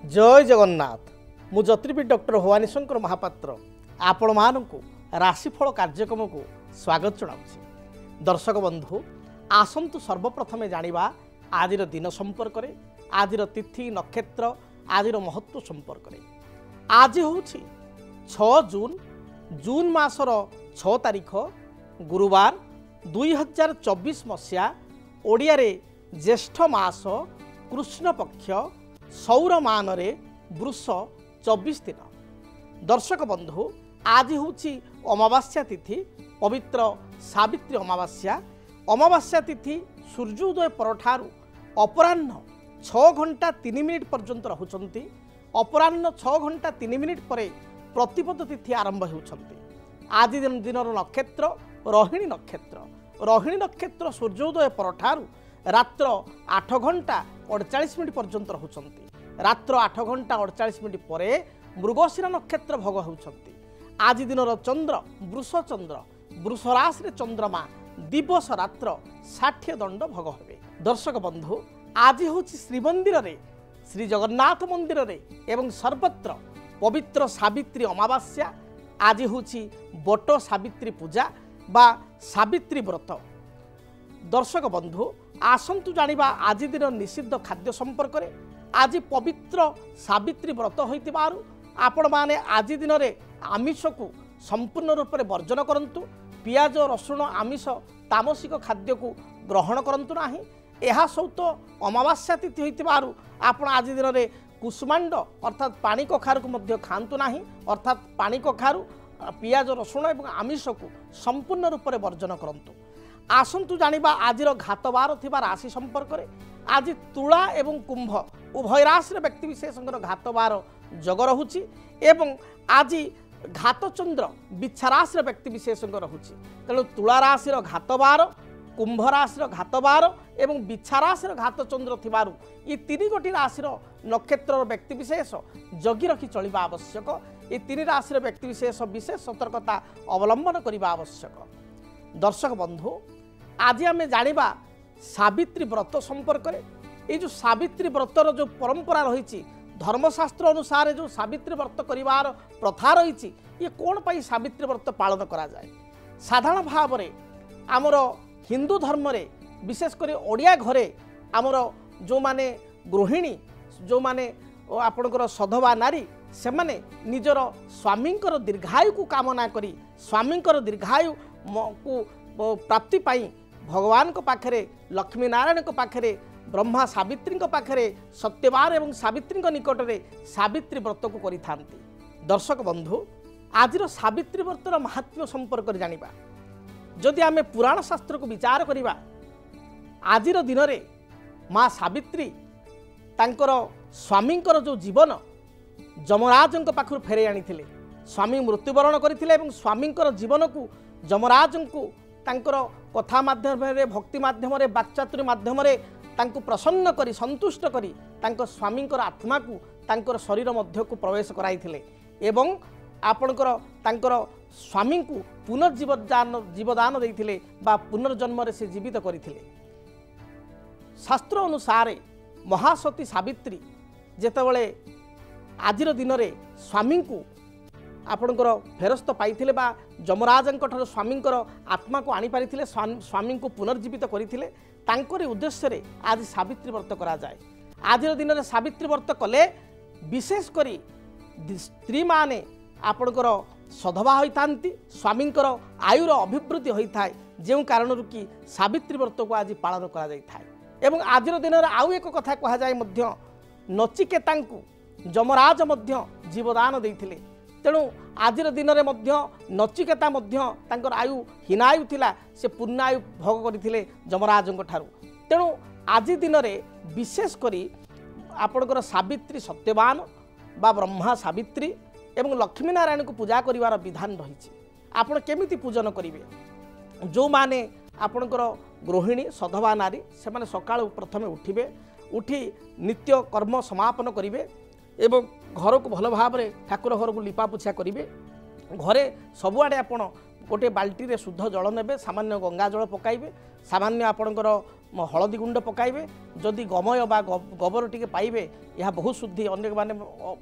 जय जगन्नाथ मु ज्योतिर्विद डॉक्टर भवानी शंकर महापात्र आपण मानक राशिफल कार्यक्रम को स्वागत जनाऊँ। दर्शक बंधु आसतु सर्वप्रथमे जानिबा आज दिन संपर्क में, आज तिथि नक्षत्र, आज महत्व संपर्क में। आज हूँ 6 जून जून मासर 6 तारिख गुरुवार 2024 मसीहा ओडिया रे ज्येष्ठ मास कृष्ण पक्ष सौर मान रे वृष 24 दिन। दर्शक बंधु आज हूँ अमावास्या तिथि, पवित्र सावित्री अमावास्या। अमावास्या तिथि सूर्योदय परठारु अपराह्न 6 घंटा 3 मिनिट पर्यंत रहुचंती। अपराह्न 6 घंटा 3 मिनिट पर प्रतिपद तिथि आरंभ होउछंती। आज दिनर नक्षत्र रोहिणी नक्षत्र। रोहिणी नक्षत्र सूर्योदय परठारु रात्र 8 घंटा 48 मिनिट पर्यंत रहुचंती। रात्र 8 घंटा 48 मिनिट पर मृगशिरा नक्षत्र भोग होउछंती। आज दिनर चंद्र वृष राशि चंद्रमा दिवस रात्र 60 दंड भोग हेबे। दर्शक बंधु आज हूँ श्रीमंदिर रे, श्री जगन्नाथ मंदिर रे एवं सर्वत्र पवित्र सावित्री अमावास्या। आज हूँ बट सावित्री पूजा बा सावित्री व्रत। दर्शक बंधु आसंतु जानिबा आज दिन निषिद्ध खाद्य संपर्क में। आज पवित्र सावित्री व्रत होइतिबारु आपण माने आज दिन में आमिष को संपूर्ण रूप से वर्जन करंतु। पियाज रसुण आमिष तामसिक खाद्य को ग्रहण करंतु नाही। एहा सहित अमावास्या तिथि होइतिबारु आपण आज दिन में कुसुमांड अर्थात पानी कखारु को मध्य खांतु नाही। अर्थात पानी कखारु पियाज रसुण एवं आमिष को संपूर्ण रूप से वर्जन करंतु। आसंतु जानिबा आज घातबार थिबा राशि संपर्क में। आज तुला एवं कुंभ उभय राशि व्यक्ति विशेषकर घातबार जग रहुछि एवं आज घात चंद्र बिच्छा राशि व्यक्ति विशेषकर रहुछि। तेणु तुला राशि घातबार, कुंभ राशि घातबार एवं बिच्छा राशि घात चंद्र थिबारु ये 3 गोटी राशि नक्षत्र व्यक्ति विशेष जगी रखी चलिबा आवश्यक। ये 3 राशि व्यक्ति विशेष विशेष सतर्कता अवलंबन करने आवश्यक। दर्शक बंधु आज आम जानिबा सावित्री व्रत संपर्क में। ये जो सावित्री व्रतर जो परंपरा रही धर्मशास्त्र अनुसार जो सावित्री व्रत करिवार प्रथा रही ये कौन पाई सावित्री व्रत पालन करा जाए। साधारण भाव में आमर हिंदू धर्म रे विशेषकर ओडिया घरे आमर जो माने गृहिणी जो माने आपणकर सधवा नारी से माने निजर स्वामींकर दीर्घायु को कामना करी स्वामींकर दीर्घायु को प्राप्ति पाई भगवान को पाखरे लक्ष्मी नारायण को पाखरे ब्रह्मा सावित्री को पाखरे सत्यवान एवं सावित्री निकट में सावित्री व्रत को करिथांती। दर्शक बंधु आज सावित्री व्रतर महात्म्य संपर्क में जानिबा। जदि आमे पुराण शास्त्र को विचार करिबा आज दिन में माँ सावित्री तांकर स्वामींकर जो जीवन जमराज पाखु फेरे आनिथिले। स्वामी मृत्युवरण करथिले एवं स्वामींकर जीवन को जमराज को तांकर कथा माध्यम रे भक्ति माध्यम रे वाक्चातुर्य माध्यम रे तांको प्रसन्न करी संतुष्ट करी तांको स्वामींकर आत्मा को तांकर शरीर मध्य को प्रवेश कराइथिले एवं आपणकर तांकर स्वामी को जीवदान देइथिले बा पुनर्जन्म रे से जीवित करथिले। शास्त्र अनुसार महासती सावित्री जेतेबेले आजिर दिन में स्वामी को आपणकर फेरस्त पाइथिले बा जमराजंक ठार स्वामींकर आत्मा को आनी पारिथिले स्वामी को पुनर्जीवित करथिले तांकरी उद्देश्य रे आज सावित्री व्रत करा जाए। आज दिन में सावित्री व्रत कले विशेष करी स्त्री माने आपणकर सधवा होइतांती स्वामींकर आयुर अभिवृद्धि होइथाय जेउ कारणरु कि सावित्री व्रत को आज पालन करा जाइथाय। एवं आज दिन में आउ एक कथा कहा जाए मध्य नचिकेतांकु जमराज मध्य जीवदान देइथिले। तेणु आज दिन में नचिकेता तांकर आयु हीनायु थिला से पूर्णायु भोग करथिले जमराजंक ठारू। तेणु आज दिन में विशेष करी आपणकर सावित्री सत्यवान बा ब्रह्मा सावित्री एवं लक्ष्मी नारायण को पूजा करिवार विधान रही। आपण केमिति पूजन करिवे जो माने आपणकर गृहिणी सधवा नारी से माने सकाळ प्रथमे उठिबे उठी नित्य कर्म समापन करिवे एवं घर को भल भाव में ठाकुर घर को लिपा पोछा करेंगे। घरे सबुआड़े आपण गोटे बाल्टी रे शुद्ध जल नेबे सामान्य गंगा जल पकाइबे सामान्य आपणकर हलदी गुंड पकाइबे जदि गमय बा गोबर टिके पाइबे यह बहुत शुद्धि अनेक माने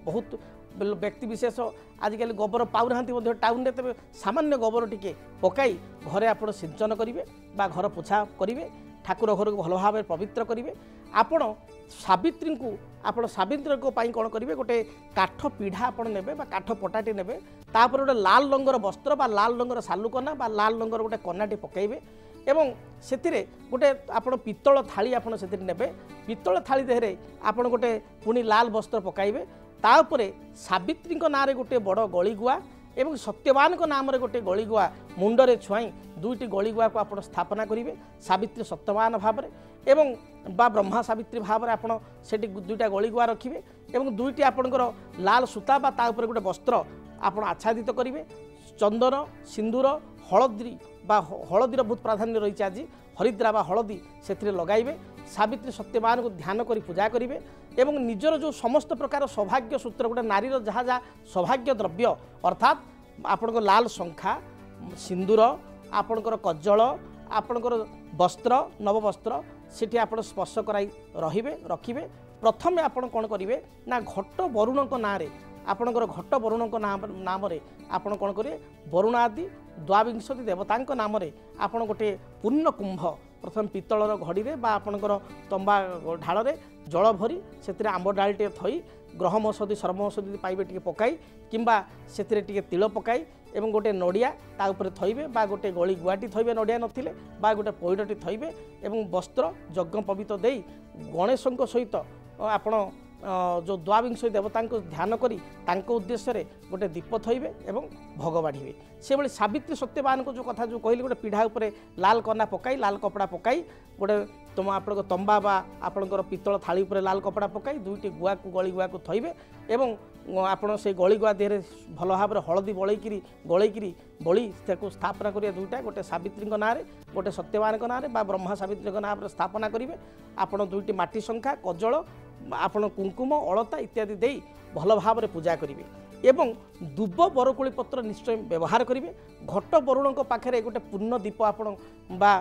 बहुत व्यक्ति विशेष आजिकल गोबर पाऊना टाउन में तेज सामान्य गोबर टिके पकाई घरे आपण सिंचन करेंगे बा घर पोछा करेंगे ठाकुर घर को भल भाव पवित्र करेंगे आपण सावित्री को आपण सावित्री कौन करेंगे गोटे काठ पीढ़ा आप ने काठ पटाटी ने गोटे लाल रंगर वस्त्र बा लाल रंगर सालुकना बा लाल रंगर गोटे कनाटी पकाइबे एवं से गोटे आपण पितल थाली आपण से पितल थाली देहरे आपण गोटे पुणी लाल वस्त्र पकाइबे ताउपरे सावित्री नाँ गोटे बड़ गली गुआ एवं सत्यवान नाम गोटे गली गुआ मुंडरे छुआई दुईटी गली गुआ को आप स्थापना करेंगे सावित्री सत्यवान भाव एवं बा ब्रह्मा सावित्री भाव में आपड़ से दुईटा गली गुआ रखिए एवं दुईटी आपणकर लाल सूता बा ताउपरे गोटे वस्त्र आप आच्छादित करेंगे चंदन सिंदूर हलदी बा हलदीर बहुत प्राधान्य रही आज हरिद्रा बा हलदी से लगाइबे सावित्री सत्यवान को ध्यान करी पूजा करेंगे एवं निजर जो समस्त प्रकार सौभाग्य सूत्र गोटे नारीर जहाँ जहाँ सौभाग्य द्रव्य अर्थात आपणकर लाल शंखा सिंदूर आपणकर कज्जल आपणकर वस्त्र नववस्त्र सेठी आपण स्पर्श कराई रखिबे प्रथम आपण कौन करेंगे ना घट वरुण नाँ आपणकर घट वरुण नाम आपण कौन करेंगे वरुण आदि द्वाविंशति देवता नाम आपण गोटे पूर्ण कुंभ प्रथम पितलर घड़ी में आपणकर तंबा ढाल जल भरी से आंब डालटे थई ग्रहम औषधि सर्म औषधि पाइबे टिके पकाई किंबा से तिल पकाई एवं गोटे नड़िया ताऊपर थइबे बा गोटे गली गुआटी थइबे नड़िया नथिले बा गोटे पैडटी थइबे एवं वस्त्र यज्ञ पवित्र देई गणेशों सहित आपण जो द्वाविंश देवता को ध्यान करी तांको उद्देश्य रे गोटे दीप थइबे एवं भोग बाढ़िबे से भली सावित्री सत्यवान को जो कथा जो कहली गोटे पीढ़ा उपरे लाल कना पकाई लाल कपड़ा पकाई गोटे तुम आप तंबा बा आपणकर पितल थाली उपरे लाल कपड़ा पकाई दुईटी गुआ को गली गुआ को थइबे एवं आपण से गली गुआ देहरे भल भाव हलदी बलैकरी गलैकरी बली स्थापना करिया दुईटा गोटे सावित्री नाँ गोटे सत्यवान नाँ बा ब्रह्मा सावित्री नाम स्थापना करेंगे आपण दुईटी माटी शंखा कज्जल आपण कुंकुम अलता इत्यादि दे भल भाव पूजा करेंगे एवं दुब बरकोली पत्र निश्चय व्यवहार करेंगे घट वरुण पाखे गोटे पूर्ण दीप आपण बा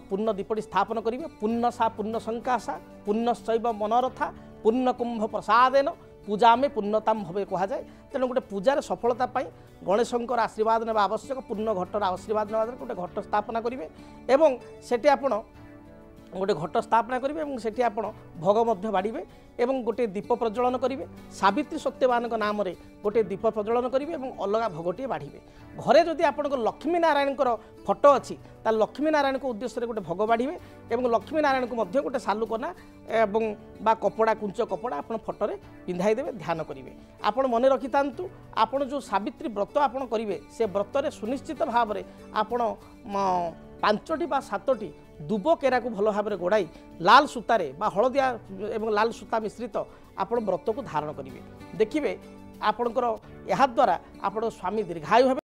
पूर्ण दीपटी स्थापन करेंगे पुण्यसा पुण्य संकाशा पुण्यशैव मनोरथा पुण्य कुंभ प्रसादेन पूजा में पुण्यताम भवे कहुए तेणु गोटे पूजार सफलता गणेशंकर आशीर्वाद ने आवश्यक पूर्ण घटर आशीर्वाद ने गोटे घट स्थापना करेंगे एवं सेठी आपण गोटे घट स्थापना करेंगे और सेठी आपण भोग मध्य बाड़े एवं गोटे दीप प्रज्वलन करेंगे सावित्री सत्यवान नाम गोटे दीप प्रज्वलन करेंगे और अलग भोगटे बाढ़े घरे जदि आप लक्ष्मी नारायण फोटो अच्छी लक्ष्मी नारायण को उद्देश्य गोटे भोग बाढ़े और लक्ष्मी नारायण को मध्य गोटे सालुकना एवं बा कपड़ा कुंच कपड़ा आप फोटो पिंधाई देवे ध्यान करेंगे आपण मन रखि था आपण जो सावित्री व्रत आप करेंगे से व्रत सुनिश्चित भाव में आपण 5टी बा 7टी दुब केरा को भल भाव में गोड़ाई लाल सूतारे बा हलदिया एवं लाल सूता मिश्रित आप व्रत को धारण करेंगे देखिए आपणकर यहाँ द्वारा आप स्वामी दीर्घायु